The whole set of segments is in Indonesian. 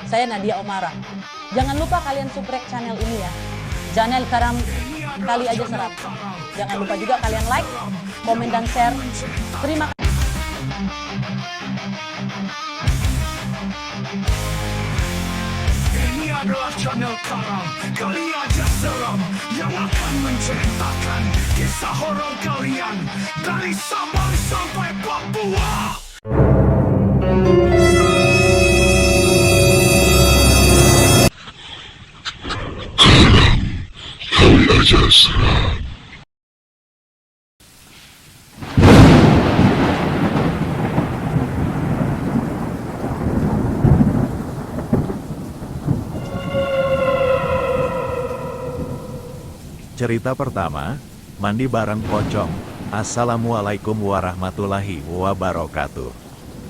saya Nadia Omara. Jangan lupa kalian subscribe channel ini ya. Channel Karam kali aja serap. Jangan lupa juga kalian like, komen, dan share. Terima kasih. Ini adalah channel Karam kali aja seram yang akan menceritakan kisah horor kalian dari Sabang sampai Papua. Kali aja seram. Cerita pertama, mandi bareng pocong. Assalamualaikum warahmatullahi wabarakatuh.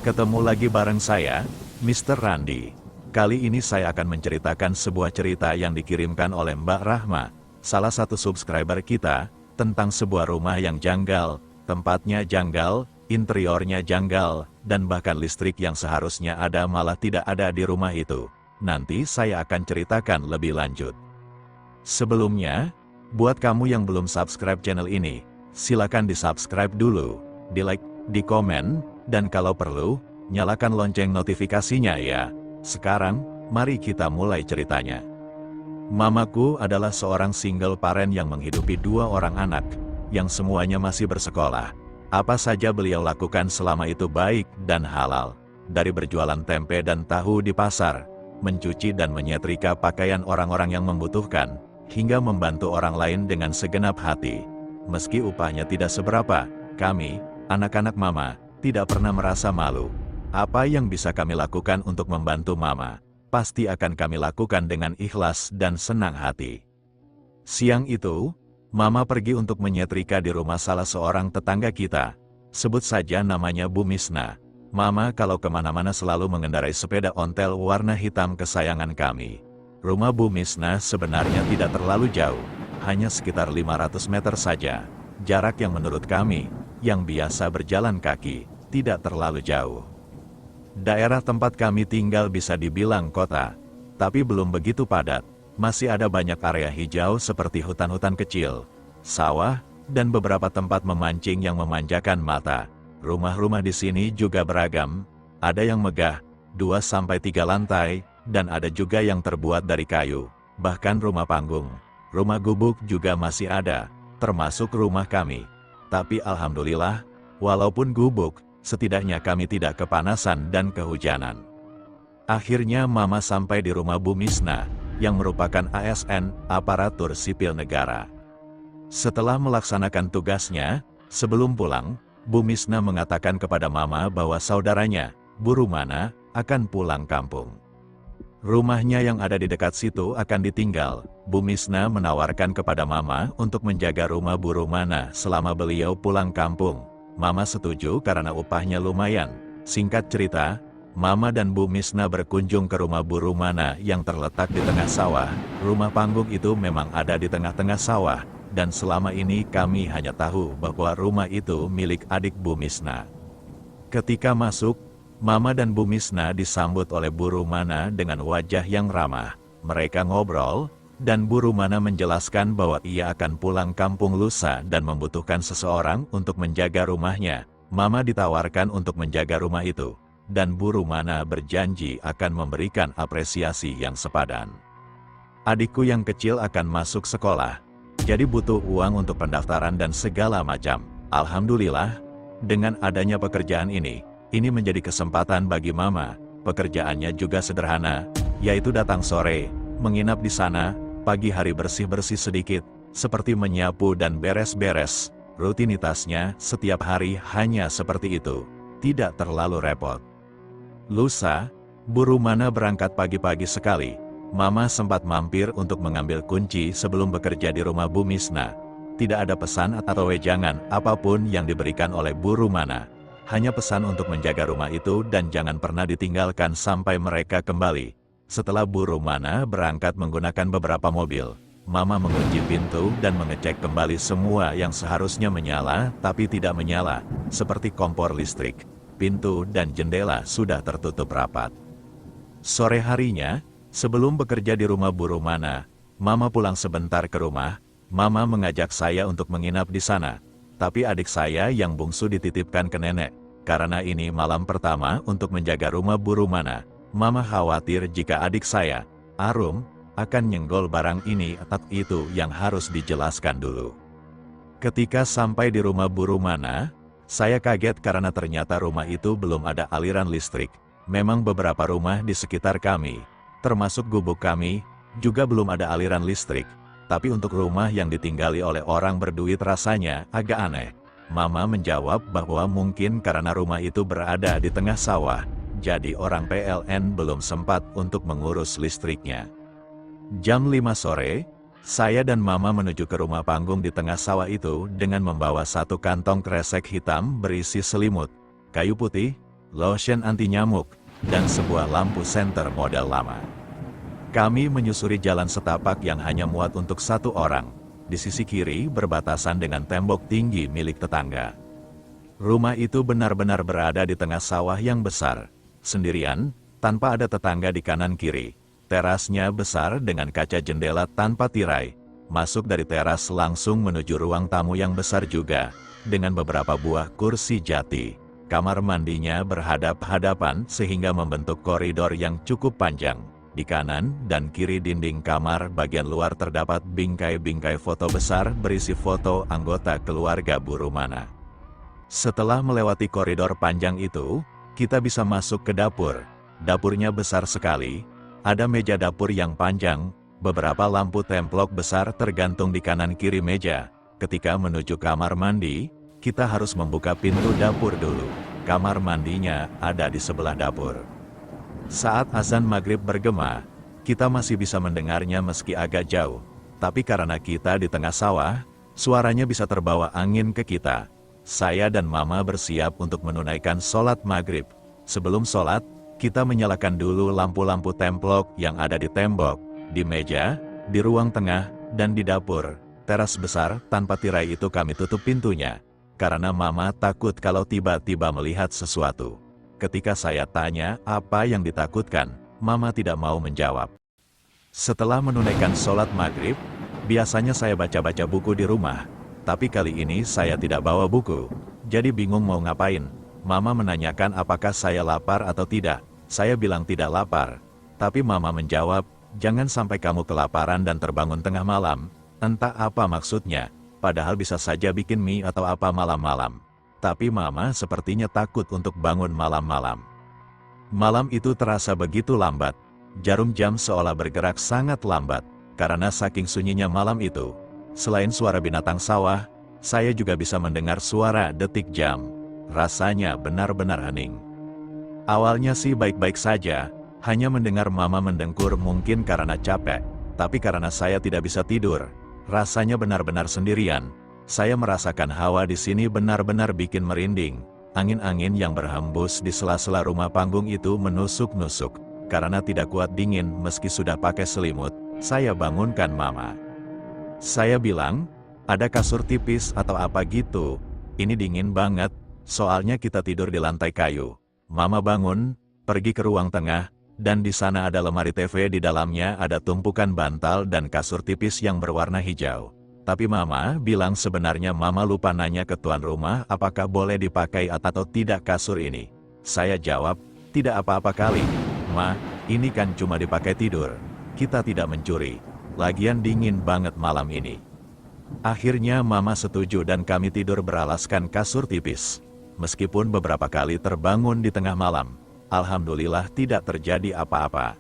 Ketemu lagi bareng saya, Mr. Randi. Kali ini saya akan menceritakan sebuah cerita yang dikirimkan oleh Mbak Rahma, salah satu subscriber kita, tentang sebuah rumah yang janggal, tempatnya janggal, interiornya janggal, dan bahkan listrik yang seharusnya ada malah tidak ada di rumah itu. Nanti saya akan ceritakan lebih lanjut. Sebelumnya, buat kamu yang belum subscribe channel ini, silakan di-subscribe dulu, di-like, di-komen, dan kalau perlu, nyalakan lonceng notifikasinya ya. Sekarang, mari kita mulai ceritanya. Mamaku adalah seorang single parent yang menghidupi 2 orang anak, yang semuanya masih bersekolah. Apa saja beliau lakukan selama itu baik dan halal. Dari berjualan tempe dan tahu di pasar, mencuci dan menyetrika pakaian orang-orang yang membutuhkan, hingga membantu orang lain dengan segenap hati. Meski upahnya tidak seberapa, kami, anak-anak mama, tidak pernah merasa malu. Apa yang bisa kami lakukan untuk membantu mama, pasti akan kami lakukan dengan ikhlas dan senang hati. Siang itu, mama pergi untuk menyetrika di rumah salah seorang tetangga kita. Sebut saja namanya Bu Misna. Mama kalau kemana-mana selalu mengendarai sepeda ontel warna hitam kesayangan kami. Rumah Bu Misna sebenarnya tidak terlalu jauh, hanya sekitar 500 meter saja. Jarak yang menurut kami, yang biasa berjalan kaki, tidak terlalu jauh. Daerah tempat kami tinggal bisa dibilang kota, tapi belum begitu padat. Masih ada banyak area hijau seperti hutan-hutan kecil, sawah, dan beberapa tempat memancing yang memanjakan mata. Rumah-rumah di sini juga beragam, ada yang megah, 2-3 lantai, dan ada juga yang terbuat dari kayu, bahkan rumah panggung. Rumah gubuk juga masih ada, termasuk rumah kami. Tapi alhamdulillah, walaupun gubuk, setidaknya kami tidak kepanasan dan kehujanan. Akhirnya mama sampai di rumah Bu Misna, yang merupakan ASN, Aparatur Sipil Negara. Setelah melaksanakan tugasnya, sebelum pulang, Bu Misna mengatakan kepada mama bahwa saudaranya, Bu Rumana, akan pulang kampung. Rumahnya yang ada di dekat situ akan ditinggal. Bu Misna menawarkan kepada mama untuk menjaga rumah Bu Rumana selama beliau pulang kampung. Mama setuju karena upahnya lumayan. Singkat cerita, mama dan Bu Misna berkunjung ke rumah Bu Rumana yang terletak di tengah sawah. Rumah panggung itu memang ada di tengah-tengah sawah, dan selama ini kami hanya tahu bahwa rumah itu milik adik Bu Misna. Ketika masuk, Mama dan Bu Misna disambut oleh Bu Rumana dengan wajah yang ramah. Mereka ngobrol, dan Bu Rumana menjelaskan bahwa ia akan pulang kampung lusa dan membutuhkan seseorang untuk menjaga rumahnya. Mama ditawarkan untuk menjaga rumah itu, dan Bu Rumana berjanji akan memberikan apresiasi yang sepadan. Adikku yang kecil akan masuk sekolah, jadi butuh uang untuk pendaftaran dan segala macam. Alhamdulillah, dengan adanya pekerjaan ini menjadi kesempatan bagi mama. Pekerjaannya juga sederhana, yaitu datang sore, menginap di sana, pagi hari bersih-bersih sedikit, seperti menyapu dan beres-beres. Rutinitasnya setiap hari hanya seperti itu, tidak terlalu repot. Lusa, Bu Rumana berangkat pagi-pagi sekali. Mama sempat mampir untuk mengambil kunci sebelum bekerja di rumah Bu Misna. Tidak ada pesan atau wejangan apapun yang diberikan oleh Bu Rumana. Hanya pesan untuk menjaga rumah itu dan jangan pernah ditinggalkan sampai mereka kembali. Setelah Bu Rumana berangkat menggunakan beberapa mobil, Mama mengunci pintu dan mengecek kembali semua yang seharusnya menyala tapi tidak menyala, seperti kompor listrik, pintu dan jendela sudah tertutup rapat. Sore harinya, sebelum bekerja di rumah Bu Rumana, Mama pulang sebentar ke rumah. Mama mengajak saya untuk menginap di sana. Tapi adik saya yang bungsu dititipkan ke nenek. Karena ini malam pertama untuk menjaga rumah Bu Rumana. Mama khawatir jika adik saya, Arum, akan nyenggol barang ini atau itu yang harus dijelaskan dulu. Ketika sampai di rumah Bu Rumana, saya kaget karena ternyata rumah itu belum ada aliran listrik. Memang beberapa rumah di sekitar kami, termasuk gubuk kami, juga belum ada aliran listrik. Tapi untuk rumah yang ditinggali oleh orang berduit rasanya agak aneh. Mama menjawab bahwa mungkin karena rumah itu berada di tengah sawah, jadi orang PLN belum sempat untuk mengurus listriknya. Jam 5 sore, saya dan Mama menuju ke rumah panggung di tengah sawah itu dengan membawa satu kantong kresek hitam berisi selimut, kayu putih, lotion anti nyamuk, dan sebuah lampu senter model lama. Kami menyusuri jalan setapak yang hanya muat untuk satu orang, di sisi kiri berbatasan dengan tembok tinggi milik tetangga. Rumah itu benar-benar berada di tengah sawah yang besar, sendirian, tanpa ada tetangga di kanan kiri. Terasnya besar dengan kaca jendela tanpa tirai. Masuk dari teras langsung menuju ruang tamu yang besar juga, dengan beberapa buah kursi jati. Kamar mandinya berhadap-hadapan sehingga membentuk koridor yang cukup panjang. Di kanan dan kiri dinding kamar bagian luar terdapat bingkai-bingkai foto besar berisi foto anggota keluarga Bu Rumana. Setelah melewati koridor panjang itu, kita bisa masuk ke dapur. Dapurnya besar sekali. Ada meja dapur yang panjang, beberapa lampu templok besar tergantung di kanan kiri meja. Ketika menuju kamar mandi, kita harus membuka pintu dapur dulu. Kamar mandinya ada di sebelah dapur. Saat azan maghrib bergema, kita masih bisa mendengarnya meski agak jauh. Tapi karena kita di tengah sawah, suaranya bisa terbawa angin ke kita. Saya dan Mama bersiap untuk menunaikan sholat maghrib. Sebelum sholat, kita menyalakan dulu lampu-lampu templok yang ada di tembok, di meja, di ruang tengah, dan di dapur. Teras besar tanpa tirai itu kami tutup pintunya, karena Mama takut kalau tiba-tiba melihat sesuatu. Ketika saya tanya apa yang ditakutkan, Mama tidak mau menjawab. Setelah menunaikan sholat maghrib, biasanya saya baca-baca buku di rumah, tapi kali ini saya tidak bawa buku, jadi bingung mau ngapain. Mama menanyakan apakah saya lapar atau tidak. Saya bilang tidak lapar. Tapi Mama menjawab, jangan sampai kamu kelaparan dan terbangun tengah malam. Entah apa maksudnya, padahal bisa saja bikin mie atau apa malam-malam. Tapi Mama sepertinya takut untuk bangun malam-malam. Malam itu terasa begitu lambat. Jarum jam seolah bergerak sangat lambat, karena saking sunyinya malam itu. Selain suara binatang sawah, saya juga bisa mendengar suara detik jam. Rasanya benar-benar hening. Awalnya sih baik-baik saja, hanya mendengar Mama mendengkur mungkin karena capek. Tapi karena saya tidak bisa tidur, rasanya benar-benar sendirian. Saya merasakan hawa di sini benar-benar bikin merinding. Angin-angin yang berhembus di sela-sela rumah panggung itu menusuk-nusuk. Karena tidak kuat dingin meski sudah pakai selimut, saya bangunkan Mama. Saya bilang, ada kasur tipis atau apa gitu, ini dingin banget. Soalnya kita tidur di lantai kayu. Mama bangun, pergi ke ruang tengah, dan di sana ada lemari TV, di dalamnya ada tumpukan bantal dan kasur tipis yang berwarna hijau. Tapi Mama bilang sebenarnya Mama lupa nanya ke tuan rumah apakah boleh dipakai atau tidak kasur ini. Saya jawab, tidak apa-apa kali, Ma, ini kan cuma dipakai tidur. Kita tidak mencuri. Lagian dingin banget malam ini. Akhirnya Mama setuju dan kami tidur beralaskan kasur tipis. Meskipun beberapa kali terbangun di tengah malam, alhamdulillah tidak terjadi apa-apa.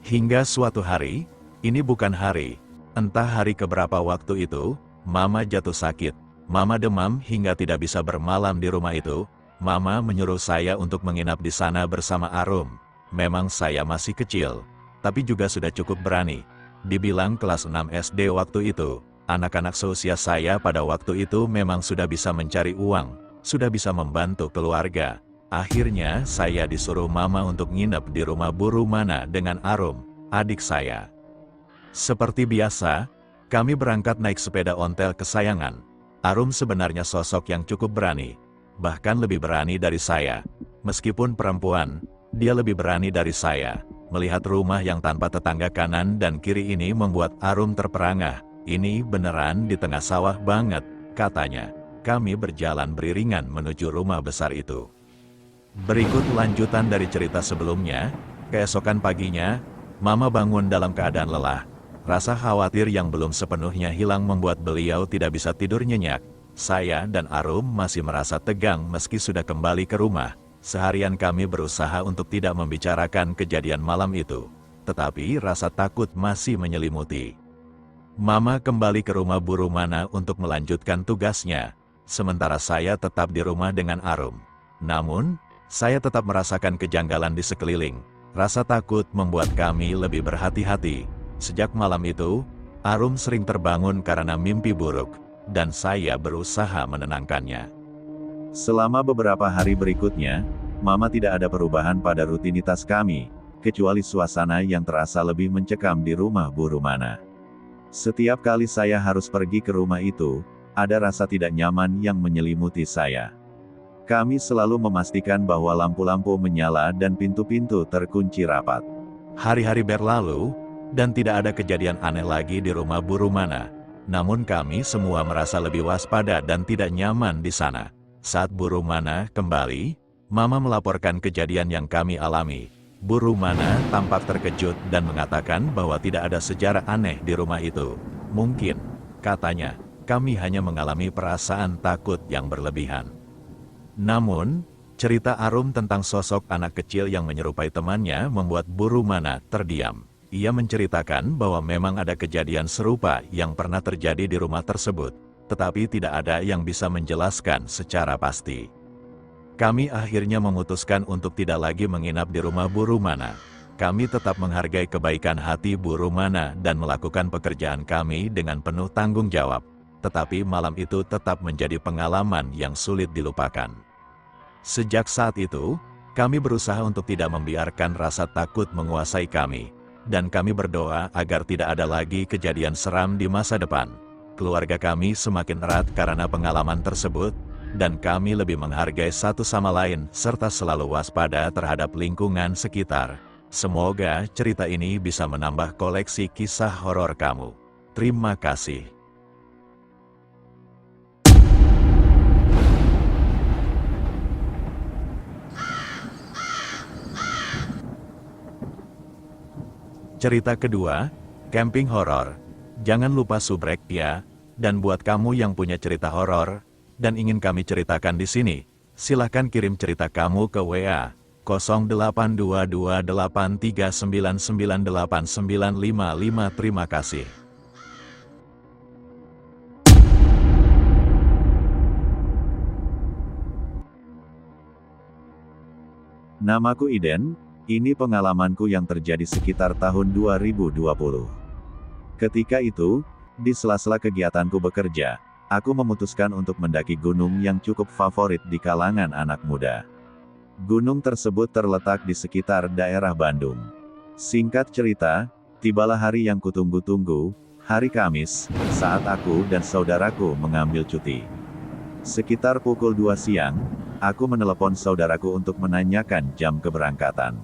Hingga suatu hari, ini bukan hari, entah hari keberapa waktu itu, Mama jatuh sakit. Mama demam hingga tidak bisa bermalam di rumah itu. Mama menyuruh saya untuk menginap di sana bersama Arum. Memang saya masih kecil, tapi juga sudah cukup berani. Dibilang kelas 6 SD waktu itu, anak-anak seusia saya pada waktu itu memang sudah bisa mencari uang. Sudah bisa membantu keluarga. Akhirnya saya disuruh Mama untuk nginep di rumah Bu Rumana dengan Arum, adik saya. Seperti biasa, kami berangkat naik sepeda ontel kesayangan. Arum sebenarnya sosok yang cukup berani, bahkan lebih berani dari saya. Meskipun perempuan, Dia lebih berani dari saya. Melihat rumah yang tanpa tetangga kanan dan kiri ini membuat Arum terperangah. Ini beneran di tengah sawah banget, katanya. Kami berjalan beriringan menuju rumah besar itu. Berikut lanjutan dari cerita sebelumnya. Keesokan paginya, Mama bangun dalam keadaan lelah. Rasa khawatir yang belum sepenuhnya hilang membuat beliau tidak bisa tidur nyenyak. Saya dan Arum masih merasa tegang meski sudah kembali ke rumah. Seharian kami berusaha untuk tidak membicarakan kejadian malam itu. Tetapi rasa takut masih menyelimuti. Mama kembali ke rumah Bu Rumana untuk melanjutkan tugasnya. Sementara saya tetap di rumah dengan Arum. Namun, saya tetap merasakan kejanggalan di sekeliling. Rasa takut membuat kami lebih berhati-hati. Sejak malam itu, Arum sering terbangun karena mimpi buruk. Dan saya berusaha menenangkannya. Selama beberapa hari berikutnya, Mama tidak ada perubahan pada rutinitas kami, kecuali suasana yang terasa lebih mencekam di rumah Bu Rumana. Setiap kali saya harus pergi ke rumah itu, ada rasa tidak nyaman yang menyelimuti saya. Kami selalu memastikan bahwa lampu-lampu menyala dan pintu-pintu terkunci rapat. Hari-hari berlalu, dan tidak ada kejadian aneh lagi di rumah Bu Rumana. Namun kami semua merasa lebih waspada dan tidak nyaman di sana. Saat Bu Rumana kembali, Mama melaporkan kejadian yang kami alami. Bu Rumana tampak terkejut dan mengatakan bahwa tidak ada sejarah aneh di rumah itu. Mungkin, katanya, kami hanya mengalami perasaan takut yang berlebihan. Namun, cerita Arum tentang sosok anak kecil yang menyerupai temannya membuat Bu Rumana terdiam. Ia menceritakan bahwa memang ada kejadian serupa yang pernah terjadi di rumah tersebut, tetapi tidak ada yang bisa menjelaskan secara pasti. Kami akhirnya memutuskan untuk tidak lagi menginap di rumah Bu Rumana. Kami tetap menghargai kebaikan hati Bu Rumana dan melakukan pekerjaan kami dengan penuh tanggung jawab. Tetapi malam itu tetap menjadi pengalaman yang sulit dilupakan. Sejak saat itu, kami berusaha untuk tidak membiarkan rasa takut menguasai kami. Dan kami berdoa agar tidak ada lagi kejadian seram di masa depan. Keluarga kami semakin erat karena pengalaman tersebut, dan kami lebih menghargai satu sama lain serta selalu waspada terhadap lingkungan sekitar. Semoga cerita ini bisa menambah koleksi kisah horor kamu. Terima kasih. Cerita kedua, camping horor. Jangan lupa subrek ya. Dan buat kamu yang punya cerita horor dan ingin kami ceritakan di sini, silahkan kirim cerita kamu ke WA 082283998955. Terima kasih. Namaku Iden. Ini pengalamanku yang terjadi sekitar tahun 2020. Ketika itu, di sela-sela kegiatanku bekerja, aku memutuskan untuk mendaki gunung yang cukup favorit di kalangan anak muda. Gunung tersebut terletak di sekitar daerah Bandung. Singkat cerita, tibalah hari yang kutunggu-tunggu, hari Kamis, saat aku dan saudaraku mengambil cuti. Sekitar pukul 2 siang, aku menelepon saudaraku untuk menanyakan jam keberangkatan.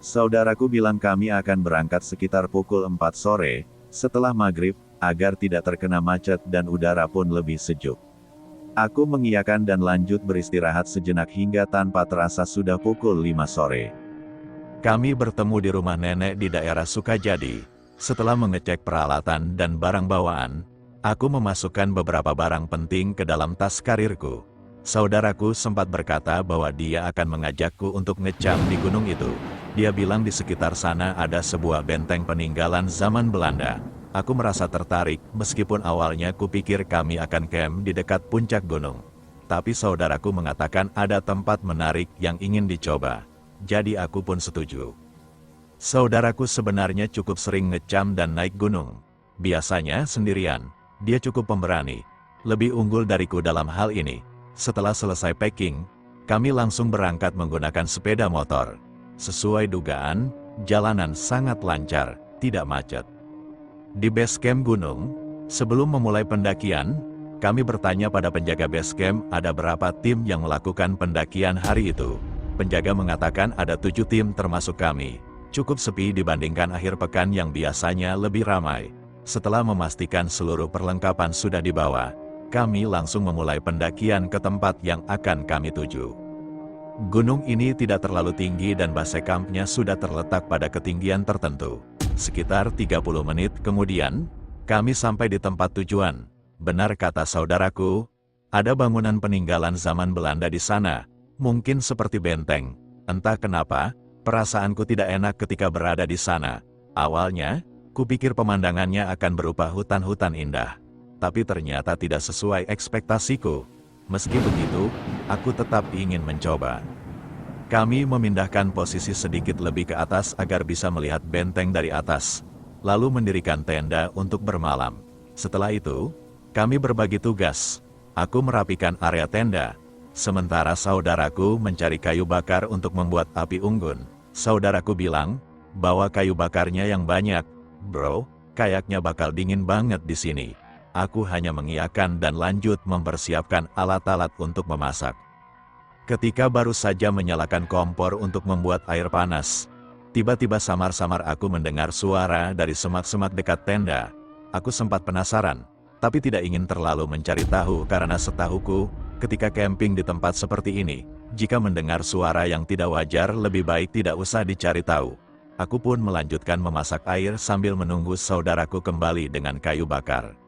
Saudaraku bilang kami akan berangkat sekitar pukul 4 sore, setelah maghrib, agar tidak terkena macet dan udara pun lebih sejuk. Aku mengiyakan dan lanjut beristirahat sejenak hingga tanpa terasa sudah pukul 5 sore. Kami bertemu di rumah nenek di daerah Sukajadi. Setelah mengecek peralatan dan barang bawaan, aku memasukkan beberapa barang penting ke dalam tas karirku. Saudaraku sempat berkata bahwa dia akan mengajakku untuk ngecamp di gunung itu. Dia bilang di sekitar sana ada sebuah benteng peninggalan zaman Belanda. Aku merasa tertarik, meskipun awalnya kupikir kami akan camp di dekat puncak gunung. Tapi saudaraku mengatakan ada tempat menarik yang ingin dicoba. Jadi aku pun setuju. Saudaraku sebenarnya cukup sering ngecamp dan naik gunung. Biasanya sendirian. Dia cukup pemberani. Lebih unggul dariku dalam hal ini. Setelah selesai packing, kami langsung berangkat menggunakan sepeda motor. Sesuai dugaan, jalanan sangat lancar, tidak macet. Di base camp gunung, sebelum memulai pendakian, kami bertanya pada penjaga base camp ada berapa tim yang melakukan pendakian hari itu. Penjaga mengatakan ada 7 tim termasuk kami. Cukup sepi dibandingkan akhir pekan yang biasanya lebih ramai. Setelah memastikan seluruh perlengkapan sudah dibawa, kami langsung memulai pendakian ke tempat yang akan kami tuju. Gunung ini tidak terlalu tinggi dan base campnya sudah terletak pada ketinggian tertentu. Sekitar 30 menit kemudian, kami sampai di tempat tujuan. Benar kata saudaraku, ada bangunan peninggalan zaman Belanda di sana, mungkin seperti benteng. Entah kenapa, perasaanku tidak enak ketika berada di sana. Awalnya, kupikir pemandangannya akan berupa hutan-hutan indah. Tapi ternyata tidak sesuai ekspektasiku. Meski begitu, aku tetap ingin mencoba. Kami memindahkan posisi sedikit lebih ke atas agar bisa melihat benteng dari atas, lalu mendirikan tenda untuk bermalam. Setelah itu, kami berbagi tugas. Aku merapikan area tenda, sementara saudaraku mencari kayu bakar untuk membuat api unggun. Saudaraku bilang, bawa kayu bakarnya yang banyak, bro, kayaknya bakal dingin banget di sini. Aku hanya mengiyakan dan lanjut mempersiapkan alat-alat untuk memasak. Ketika baru saja menyalakan kompor untuk membuat air panas, tiba-tiba samar-samar aku mendengar suara dari semak-semak dekat tenda. Aku sempat penasaran, tapi tidak ingin terlalu mencari tahu karena setahuku, ketika camping di tempat seperti ini, jika mendengar suara yang tidak wajar lebih baik tidak usah dicari tahu. Aku pun melanjutkan memasak air sambil menunggu saudaraku kembali dengan kayu bakar.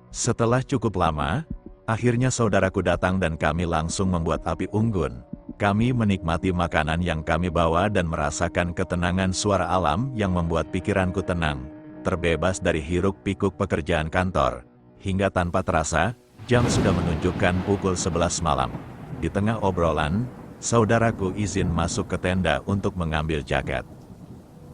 Setelah cukup lama, akhirnya saudaraku datang dan kami langsung membuat api unggun. Kami menikmati makanan yang kami bawa dan merasakan ketenangan suara alam yang membuat pikiranku tenang, terbebas dari hiruk-pikuk pekerjaan kantor. Hingga tanpa terasa, jam sudah menunjukkan pukul 11 malam. Di tengah obrolan, saudaraku izin masuk ke tenda untuk mengambil jaket.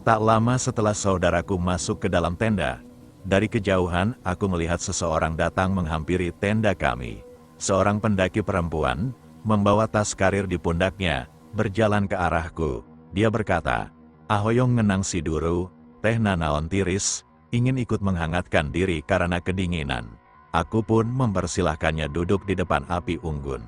Tak lama setelah saudaraku masuk ke dalam tenda, dari kejauhan aku melihat seseorang datang menghampiri tenda kami. Seorang pendaki perempuan, membawa tas karir di pundaknya, berjalan ke arahku. Dia berkata, "Ahoyong ngenang si duru, teh nanaon tiris, ingin ikut menghangatkan diri karena kedinginan." Aku pun mempersilahkannya duduk di depan api unggun.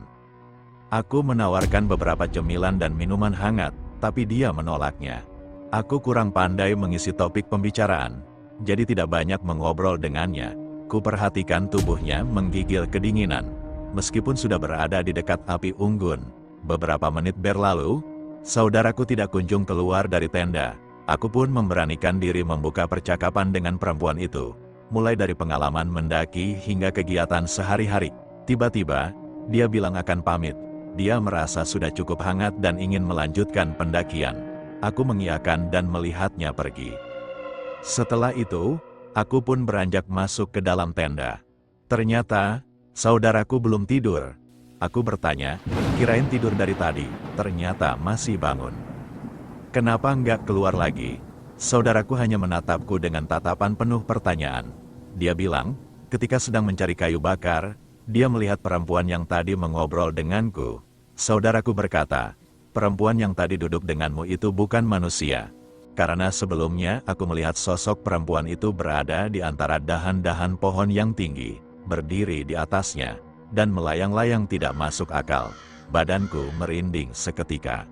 Aku menawarkan beberapa cemilan dan minuman hangat, tapi dia menolaknya. Aku kurang pandai mengisi topik pembicaraan, jadi tidak banyak mengobrol dengannya. Kuperhatikan tubuhnya menggigil kedinginan, meskipun sudah berada di dekat api unggun. Beberapa menit berlalu, saudaraku tidak kunjung keluar dari tenda. Aku pun memberanikan diri membuka percakapan dengan perempuan itu. Mulai dari pengalaman mendaki hingga kegiatan sehari-hari. Tiba-tiba, dia bilang akan pamit. Dia merasa sudah cukup hangat dan ingin melanjutkan pendakian. Aku mengiyakan dan melihatnya pergi. Setelah itu, aku pun beranjak masuk ke dalam tenda. Ternyata, saudaraku belum tidur. Aku bertanya, kirain tidur dari tadi, ternyata masih bangun. Kenapa nggak keluar lagi? Saudaraku hanya menatapku dengan tatapan penuh pertanyaan. Dia bilang, ketika sedang mencari kayu bakar, dia melihat perempuan yang tadi mengobrol denganku. Saudaraku berkata, perempuan yang tadi duduk denganmu itu bukan manusia. Karena sebelumnya aku melihat sosok perempuan itu berada di antara dahan-dahan pohon yang tinggi, berdiri di atasnya, dan melayang-layang tidak masuk akal. Badanku merinding seketika.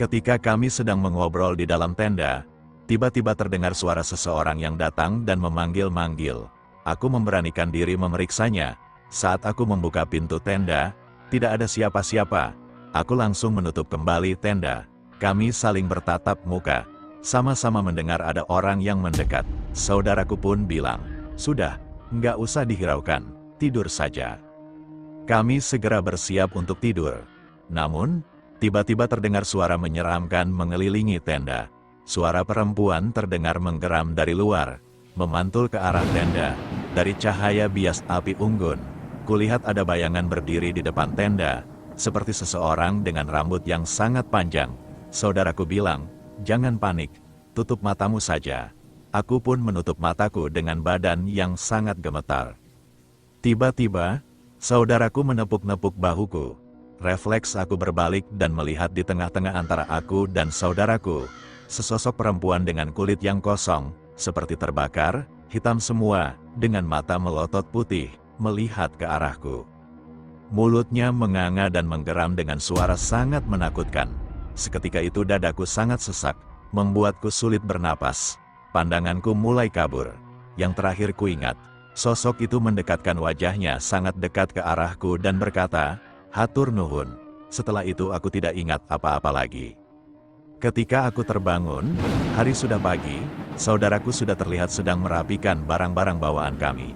Ketika kami sedang mengobrol di dalam tenda, tiba-tiba terdengar suara seseorang yang datang dan memanggil-manggil. Aku memberanikan diri memeriksanya. Saat aku membuka pintu tenda, tidak ada siapa-siapa. Aku langsung menutup kembali tenda. Kami saling bertatap muka. Sama-sama mendengar ada orang yang mendekat. Saudaraku pun bilang, "Sudah, nggak usah dihiraukan, tidur saja." Kami segera bersiap untuk tidur. Namun, tiba-tiba terdengar suara menyeramkan mengelilingi tenda. Suara perempuan terdengar menggeram dari luar, memantul ke arah tenda. Dari cahaya bias api unggun, kulihat ada bayangan berdiri di depan tenda, seperti seseorang dengan rambut yang sangat panjang. Saudaraku bilang, "Jangan panik, tutup matamu saja." Aku pun menutup mataku dengan badan yang sangat gemetar. Tiba-tiba, saudaraku menepuk-nepuk bahuku. Refleks aku berbalik dan melihat di tengah-tengah antara aku dan saudaraku, sesosok perempuan dengan kulit yang kosong, seperti terbakar, hitam semua, dengan mata melotot putih, melihat ke arahku. Mulutnya menganga dan menggeram dengan suara sangat menakutkan. Seketika itu dadaku sangat sesak, membuatku sulit bernapas. Pandanganku mulai kabur. Yang terakhir kuingat, sosok itu mendekatkan wajahnya sangat dekat ke arahku dan berkata, "Hatur nuhun." Setelah itu aku tidak ingat apa-apa lagi. Ketika aku terbangun, hari sudah pagi, saudaraku sudah terlihat sedang merapikan barang-barang bawaan kami.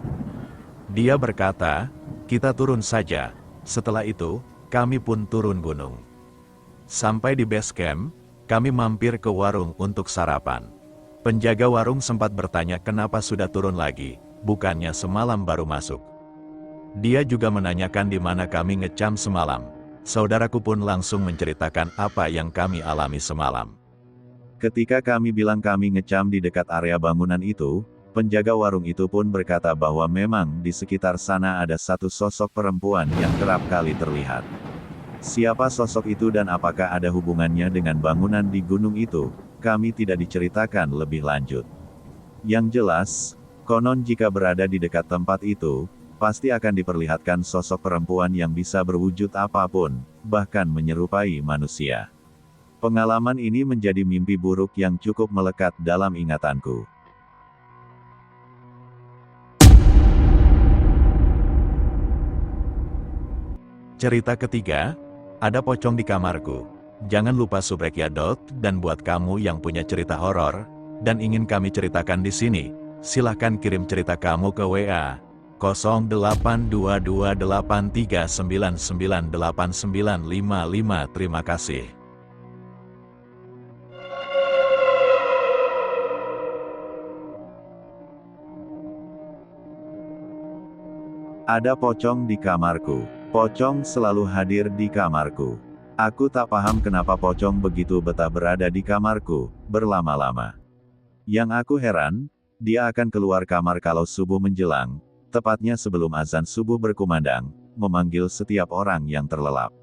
Dia berkata, "Kita turun saja." Setelah itu, kami pun turun gunung. Sampai di base camp, kami mampir ke warung untuk sarapan. Penjaga warung sempat bertanya kenapa sudah turun lagi, bukannya semalam baru masuk. Dia juga menanyakan di mana kami ngecamp semalam. Saudaraku pun langsung menceritakan apa yang kami alami semalam. Ketika kami bilang kami ngecamp di dekat area bangunan itu, penjaga warung itu pun berkata bahwa memang di sekitar sana ada satu sosok perempuan yang kerap kali terlihat. Siapa sosok itu dan apakah ada hubungannya dengan bangunan di gunung itu, kami tidak diceritakan lebih lanjut. Yang jelas, konon jika berada di dekat tempat itu, pasti akan diperlihatkan sosok perempuan yang bisa berwujud apapun, bahkan menyerupai manusia. Pengalaman ini menjadi mimpi buruk yang cukup melekat dalam ingatanku. Cerita ketiga, ada pocong di kamarku. Jangan lupa subrek ya dot, dan buat kamu yang punya cerita horor dan ingin kami ceritakan di sini, silahkan kirim cerita kamu ke WA 082283998955. Terima kasih. Ada pocong di kamarku. Pocong selalu hadir di kamarku. Aku tak paham kenapa pocong begitu betah berada di kamarku, berlama-lama. Yang aku heran, dia akan keluar kamar kalau subuh menjelang, tepatnya sebelum azan subuh berkumandang, memanggil setiap orang yang terlelap.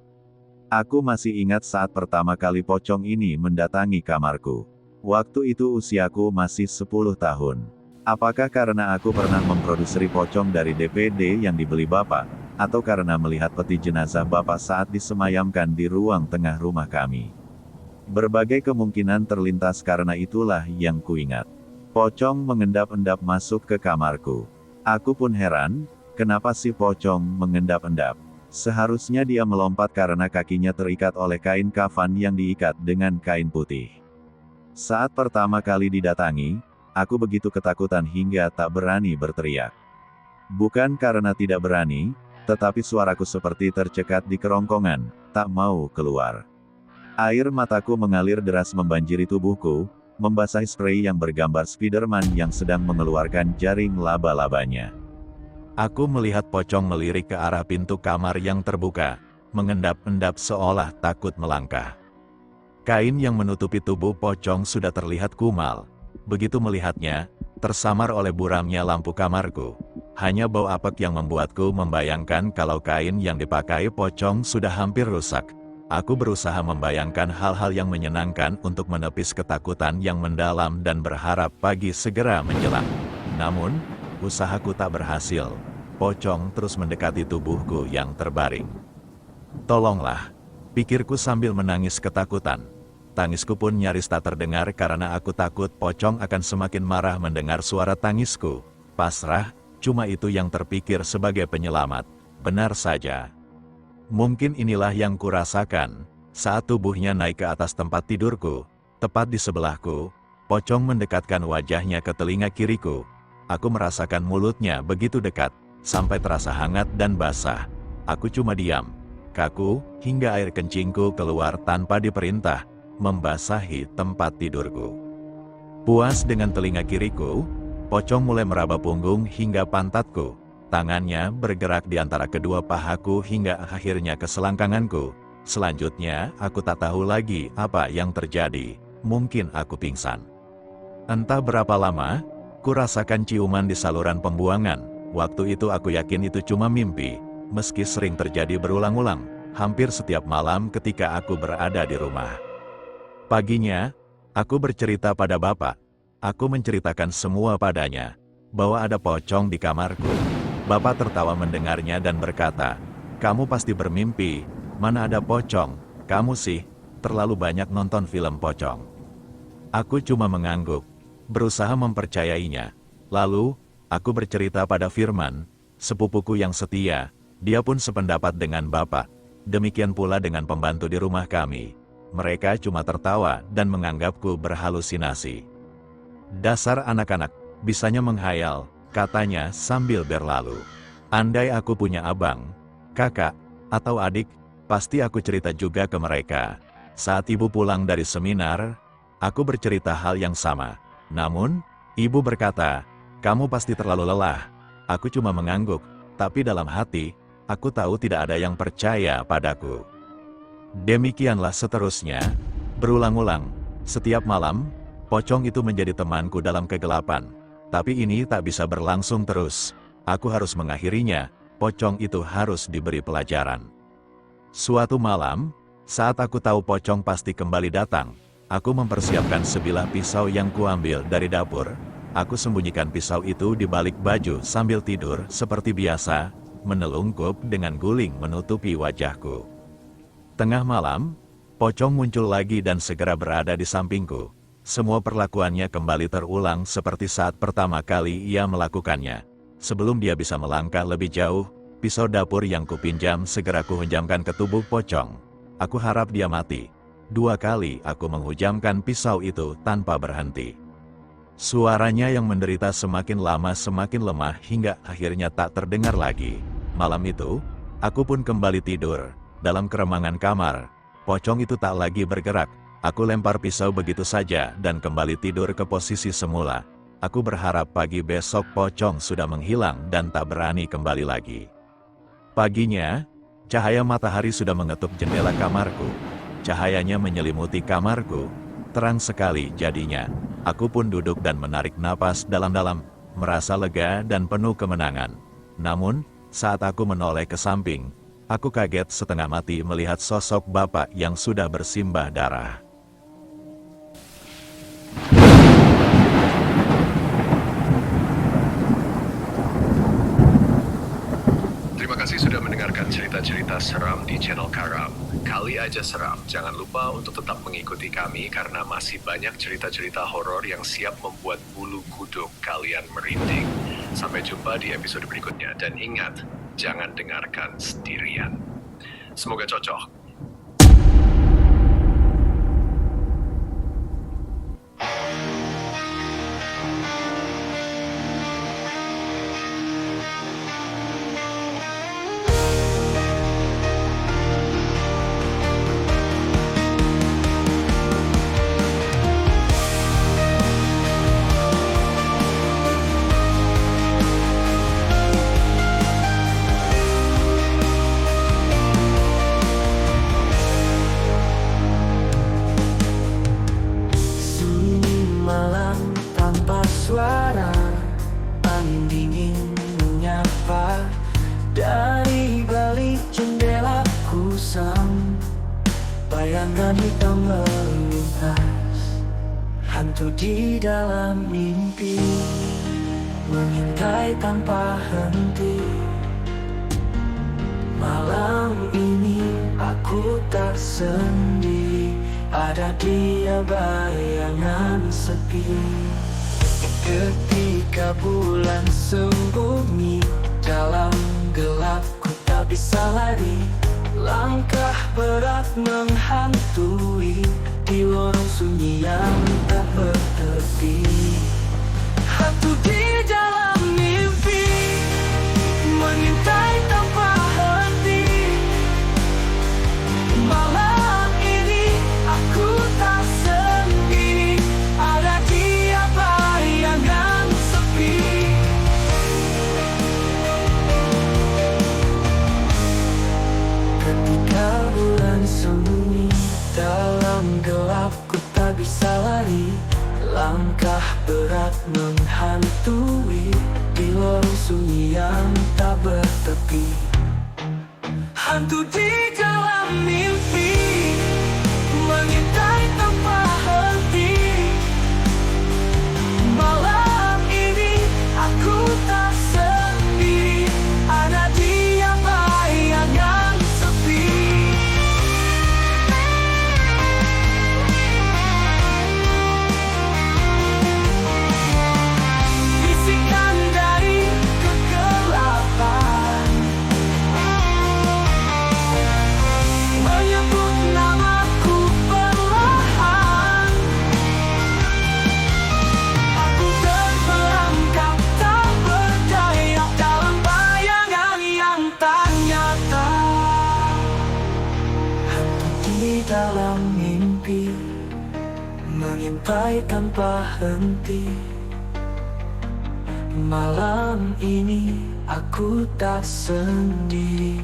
Aku masih ingat saat pertama kali pocong ini mendatangi kamarku. Waktu itu usiaku masih 10 tahun. Apakah karena aku pernah memproduksi pocong dari DPD yang dibeli bapak, atau karena melihat peti jenazah bapak saat disemayamkan di ruang tengah rumah kami? Berbagai kemungkinan terlintas karena itulah yang kuingat. Pocong mengendap-endap masuk ke kamarku. Aku pun heran, kenapa si pocong mengendap-endap? Seharusnya dia melompat karena kakinya terikat oleh kain kafan yang diikat dengan kain putih. Saat pertama kali didatangi, aku begitu ketakutan hingga tak berani berteriak. Bukan karena tidak berani, tetapi suaraku seperti tercekat di kerongkongan, tak mau keluar. Air mataku mengalir deras membanjiri tubuhku, membasahi spray yang bergambar Spiderman yang sedang mengeluarkan jaring laba-labanya. Aku melihat pocong melirik ke arah pintu kamar yang terbuka, mengendap-endap seolah takut melangkah. Kain yang menutupi tubuh pocong sudah terlihat kumal. Begitu melihatnya, tersamar oleh buramnya lampu kamarku. Hanya bau apek yang membuatku membayangkan kalau kain yang dipakai pocong sudah hampir rusak. Aku berusaha membayangkan hal-hal yang menyenangkan untuk menepis ketakutan yang mendalam dan berharap pagi segera menjelang. Namun, usahaku tak berhasil. Pocong terus mendekati tubuhku yang terbaring. "Tolonglah," pikirku sambil menangis ketakutan. Tangisku pun nyaris tak terdengar karena aku takut pocong akan semakin marah mendengar suara tangisku. Pasrah, cuma itu yang terpikir sebagai penyelamat. Benar saja. Mungkin inilah yang kurasakan, saat tubuhnya naik ke atas tempat tidurku, tepat di sebelahku, pocong mendekatkan wajahnya ke telinga kiriku. Aku merasakan mulutnya begitu dekat, sampai terasa hangat dan basah. Aku cuma diam, kaku, hingga air kencingku keluar tanpa diperintah, membasahi tempat tidurku. Puas dengan telinga kiriku, pocong mulai meraba punggung hingga pantatku. Tangannya bergerak di antara kedua pahaku hingga akhirnya ke selangkanganku. Selanjutnya, aku tak tahu lagi apa yang terjadi. Mungkin aku pingsan. Entah berapa lama, ku rasakan ciuman di saluran pembuangan. Waktu itu aku yakin itu cuma mimpi, meski sering terjadi berulang-ulang, hampir setiap malam ketika aku berada di rumah. Paginya, aku bercerita pada bapak. Aku menceritakan semua padanya, bahwa ada pocong di kamarku. Bapak tertawa mendengarnya dan berkata, Kamu pasti bermimpi, mana ada pocong, kamu sih, terlalu banyak nonton film pocong. Aku cuma mengangguk, berusaha mempercayainya. Lalu, aku bercerita pada Firman, sepupuku yang setia, dia pun sependapat dengan Bapak. Demikian pula dengan pembantu di rumah kami. Mereka cuma tertawa dan menganggapku berhalusinasi. Dasar anak-anak, bisanya menghayal, katanya sambil berlalu. Andai aku punya abang, kakak, atau adik, pasti aku cerita juga ke mereka. Saat ibu pulang dari seminar, aku bercerita hal yang sama. Namun, ibu berkata, kamu pasti terlalu lelah. Aku cuma mengangguk, tapi dalam hati, aku tahu tidak ada yang percaya padaku. Demikianlah seterusnya, berulang-ulang, setiap malam, pocong itu menjadi temanku dalam kegelapan. Tapi ini tak bisa berlangsung terus. Aku harus mengakhirinya, pocong itu harus diberi pelajaran. Suatu malam, saat aku tahu pocong pasti kembali datang, aku mempersiapkan sebilah pisau yang kuambil dari dapur. Aku sembunyikan pisau itu di balik baju sambil tidur seperti biasa, menelungkup dengan guling menutupi wajahku. Tengah malam, pocong muncul lagi dan segera berada di sampingku. Semua perlakuannya kembali terulang seperti saat pertama kali ia melakukannya. Sebelum dia bisa melangkah lebih jauh, pisau dapur yang kupinjam segera kuhunjamkan ke tubuh pocong. Aku harap dia mati. 2 kali aku menghujamkan pisau itu tanpa berhenti. Suaranya yang menderita semakin lama semakin lemah hingga akhirnya tak terdengar lagi. Malam itu, aku pun kembali tidur. Dalam keremangan kamar, pocong itu tak lagi bergerak. Aku lempar pisau begitu saja dan kembali tidur ke posisi semula. Aku berharap pagi besok pocong sudah menghilang dan tak berani kembali lagi. Paginya, cahaya matahari sudah mengetuk jendela kamarku. Cahayanya menyelimuti kamarku. Terang sekali jadinya. Aku pun duduk dan menarik napas dalam-dalam, merasa lega dan penuh kemenangan. Namun, saat aku menoleh ke samping, aku kaget setengah mati melihat sosok Bapak yang sudah bersimbah darah. Terima kasih sudah mendengarkan cerita-cerita seram di channel Karam. Kali aja seram, jangan lupa untuk tetap mengikuti kami karena masih banyak cerita-cerita horor yang siap membuat bulu kuduk kalian merinding. Sampai jumpa di episode berikutnya dan ingat, jangan dengarkan sendirian. Semoga cocok. Suara angin dingin menyapa dari balik jendela kusam. Bayangan hitam melintas, hantu di dalam mimpi mengintai tanpa henti. Malam ini aku tak sendiri, ada dia bayangan sepi. Ketika bulan sembunyi dalam gelap, ku tak bisa lari. Langkah berat menghantui di lorong sunyi yang tak bertepi. Hantu di dalam mimpi mengintai tanpa henti. Malam ini aku tak sendiri, ada dia bayangan sepi. Ketika bulan sembunyi dalam gelap, ku tak bisa lari. Langkah berat menghantui di lorong sunyi yang tak bertepi. Hantu di dalam mimpi mengintai tanpa henti. Malam ini aku tak sendiri, ada dia bayangan mengintai tanpa henti. Malam ini aku tak sendiri.